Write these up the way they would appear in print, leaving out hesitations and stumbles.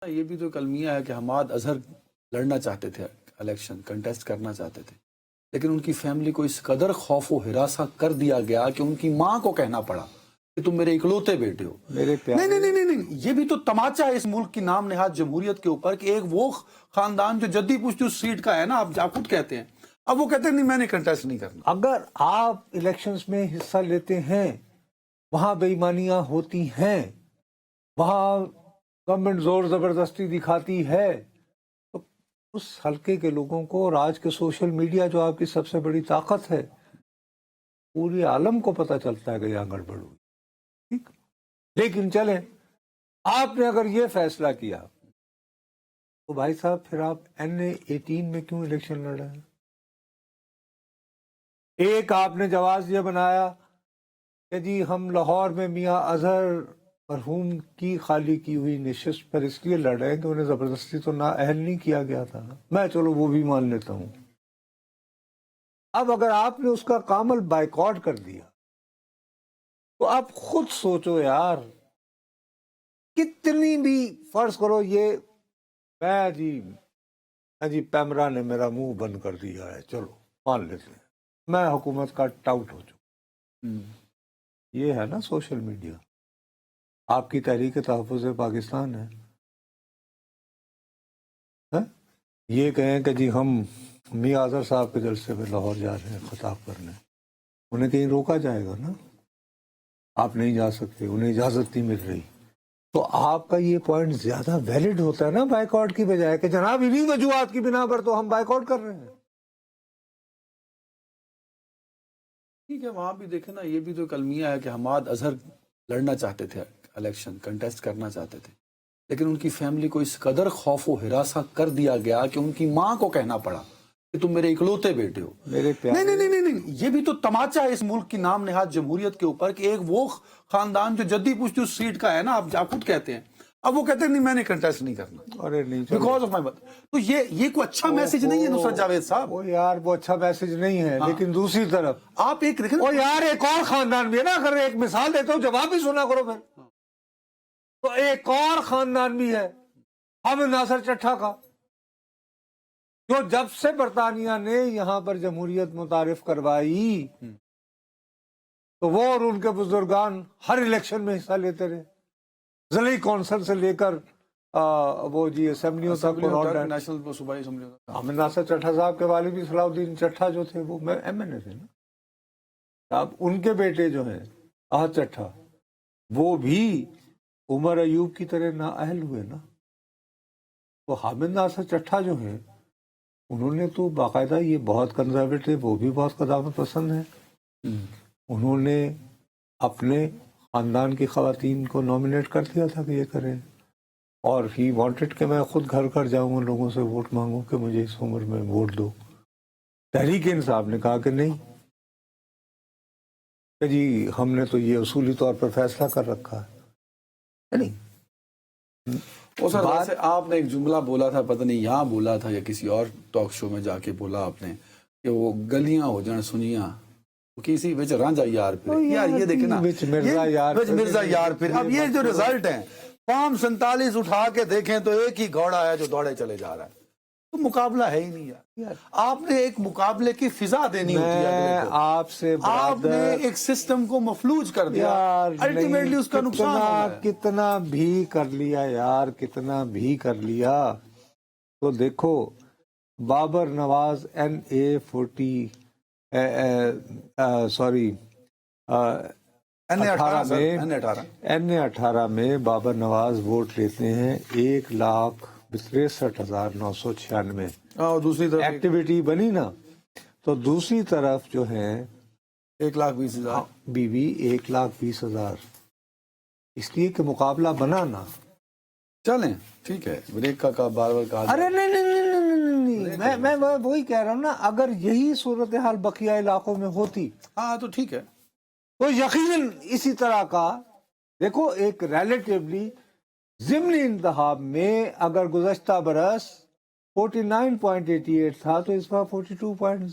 یہ بھی تو ایک المیہ ہے کہ حماد اظہر لڑنا چاہتے تھے، الیکشن کنٹیسٹ کرنا چاہتے تھے، لیکن ان کی فیملی کو اس قدر خوف و ہراساں کر دیا گیا کہ ان کی ماں کو کہنا پڑا کہ تم میرے اکلوتے بیٹے ہو. میرے پیارے نہیں نہیں نہیں نہیں، یہ بھی تو تماچا ہے اس ملک کی نام نہاد جمہوریت کے اوپر کہ ایک وہ خاندان جو جدی پشتی اس سیٹ کا ہے نا، آپ خود کہتے ہیں، اب وہ کہتے ہیں نہیں میں نے کنٹیسٹ نہیں کرنا. اگر آپ الیکشنز میں حصہ لیتے ہیں، وہاں بے ایمانیاں ہوتی ہیں، وہاں گورنمنٹ زور زبردستی دکھاتی ہے، تو اس حلقے کے لوگوں کو اور آج کے سوشل میڈیا جو آپ کی سب سے بڑی طاقت ہے، پوری عالم کو پتہ چلتا ہے کہ یہاں گڑبڑ ہوئی. ٹھیک، لیکن چلیں، آپ نے اگر یہ فیصلہ کیا تو بھائی صاحب پھر آپ NA18 میں کیوں الیکشن لڑ رہے ہیں؟ ایک آپ نے جواز یہ بنایا کہ جی ہم لاہور میں میاں اظہر مرحوم کی خالی کی ہوئی نشست پر اس لیے لڑ رہے ہیں کہ انہیں زبردستی تو نااہل نہیں کیا گیا تھا. میں چلو وہ بھی مان لیتا ہوں. اب اگر آپ نے اس کا کامل بائیکاٹ کر دیا تو آپ خود سوچو یار، کتنی بھی فرض کرو یہ جی پیمرا نے میرا منہ بند کر دیا ہے، چلو مان لیتے ہیں میں حکومت کا ٹاؤٹ ہو چکا. یہ ہے نا سوشل میڈیا، آپ کی تحریک تحفظ پاکستان ہے. یہ کہیں کہ جی ہم میاں اظہر صاحب کے جلسے میں لاہور جا رہے ہیں خطاب کرنے، انہیں کہیں روکا جائے گا نا، آپ نہیں جا سکتے، انہیں اجازت نہیں مل رہی، تو آپ کا یہ پوائنٹ زیادہ ویلڈ ہوتا ہے نا بائیکاٹ کی بجائے کہ جناب انہی وجوہات کی بنا پر تو ہم بائیکاٹ کر رہے ہیں. ٹھیک ہے، وہاں بھی دیکھیں نا، یہ بھی تو ایک المیہ ہے کہ حماد اظہر لڑنا چاہتے تھے، الیکشن کنٹیسٹ کرنا چاہتے تھے، لیکن ان کی فیملی کو اس قدر خوف و ہراساں کر دیا گیا کہ ان کی ماں کو کہنا پڑا کہ تم میرے اکلوتے بیٹے ہو. میرے نہیں نہیں نہیں نہیں، یہ بھی تو تماچا ہے اس ملک کی نام نہاد جمہوریت کے اوپر کہ ایک وہ خاندان جو جدی پشتی اس سیٹ کا ہے نا، آپ خود کہتے ہیں، اب وہ کہتے ہیں نہیں میں نے کنٹیسٹ نہیں کرنا ارے نہیں بیکاز آف مائی مدر. تو یہ کوئی اچھا میسج نہیں ہے نصرت جاوید صاحب. وہ یار وہ اچھا میسج نہیں ہے، لیکن دوسری طرف آپ ایک دیکھیں وہ یار ایک اور خاندان بھی ہے نا، اگر ایک مثال دیتا ہوں جواب بھی سنا کرو پھر. تو ایک اور خاندان بھی ہے حامد ناصر چٹھا کا، جو جب سے برطانیہ نے یہاں پر جمہوریت متعارف کروائی تو وہ اور ان کے بزرگان ہر الیکشن میں حصہ لیتے رہے، ضلعی کونسل سے لے کر وہ جی اسمبلیوں تک. نیشنل صوبائی اسمبلی. حامد ناصر چٹھا صاحب کے والد بھی صلاح الدین چٹھا جو تھے وہ MNA تھے نا. اب ان کے بیٹے جو ہیں احد چٹھا، وہ بھی عمر ایوب کی طرح نااہل ہوئے نا. تو حامد ناصر چٹھا جو ہیں انہوں نے تو باقاعدہ، یہ بہت کنزرویٹو، وہ بھی بہت قدامت پسند ہیں، انہوں نے اپنے خاندان کی خواتین کو نامنیٹ کر دیا تھا کہ یہ کریں، اور ہی وانٹڈ کہ میں خود گھر گھر جاؤں اور لوگوں سے ووٹ مانگوں کہ مجھے اس عمر میں ووٹ دو. تحریک انصاف نے کہا کہ نہیں، کہ جی ہم نے تو یہ اصولی طور پر فیصلہ کر رکھا ہے. نہیں سر ویسے آپ نے ایک جملہ بولا تھا، پتہ نہیں یہاں بولا تھا یا کسی اور ٹاک شو میں جا کے بولا آپ نے کہ وہ گلیاں ہو جائیں سنیاں کسی وچ رانجھا یار پھر. یار یہ دیکھیں نا، مرزا یار پھر. اب یہ جو رزلٹ ہیں، فارم 47 اٹھا کے دیکھیں تو ایک ہی گھوڑا ہے جو دوڑے چلے جا رہا ہے. تو مقابلہ ہے ہی نہیں یار. آپ نے ایک مقابلے کی فضا دینی ہوتی ہے. آپ سے آپ نے ایک سسٹم کو مفلوج کر دیا، الٹیمیٹلی اس کا نقصان ہوگا. کتنا بھی کر لیا یار، کتنا بھی کر لیا. تو دیکھو بابر نواز NA18 میں بابر نواز ووٹ لیتے ہیں 1,63,996. دوسری طرف ایکٹیویٹی بنی نا، تو دوسری طرف جو ہے 1,20,000 بیوی 1,20,000. اس لیے کہ مقابلہ بنا نا. چلیں ٹھیک ہے، بریک کا بار بار کہا. ارے نہیں، میں وہی کہہ رہا ہوں نا، اگر یہی صورتحال بقیہ علاقوں میں ہوتی تو ٹھیک ہے، تو یقیناً اسی طرح کا. دیکھو ایک ریلیٹیولی ضمنی انتخاب میں اگر گزشتہ برس 49.88 تھا تو اس بار 42.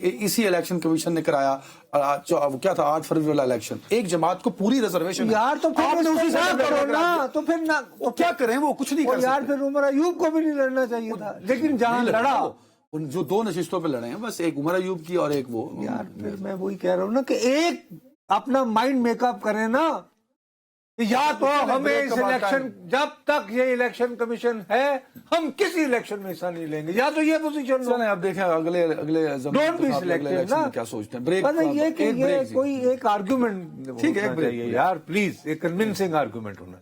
اسی الیکشن کمیشن نے کرایا وہ کیا تھا 8 فروری والا الیکشن. ایک جماعت کو پوری ریزرویشن. یار تو آپ نے اسی نہ کرو نا، تو پھر نہ وہ کیا کریں، وہ کچھ نہیں کر یار سکتے. پھر عمر ایوب کو بھی نہیں لڑنا چاہیے تھا، لیکن جہاں لڑا ان جو 2 نشستوں پہ لڑے ہیں بس، ایک عمر ایوب کی اور ایک وہ. یار پھر میں وہی کہہ رہا ہوں نا کہ ایک اپنا مائنڈ میک اپ کریں نا، یا تو ہمیں اس الیکشن، جب تک یہ الیکشن کمیشن ہے ہم کسی الیکشن میں حصہ نہیں لیں گے، یا تو یہ پوزیشن لو. چلیں اب دیکھیں اگلے ڈونٹ بی سلیکٹڈ نا. کیا سوچتے ہیں. بریک یہ کہ یہ کوئی ایک آرگومنٹ ٹھیک ہے، ایک بریک یار پلیز ایک کنونسنگ آرگومنٹ ہونا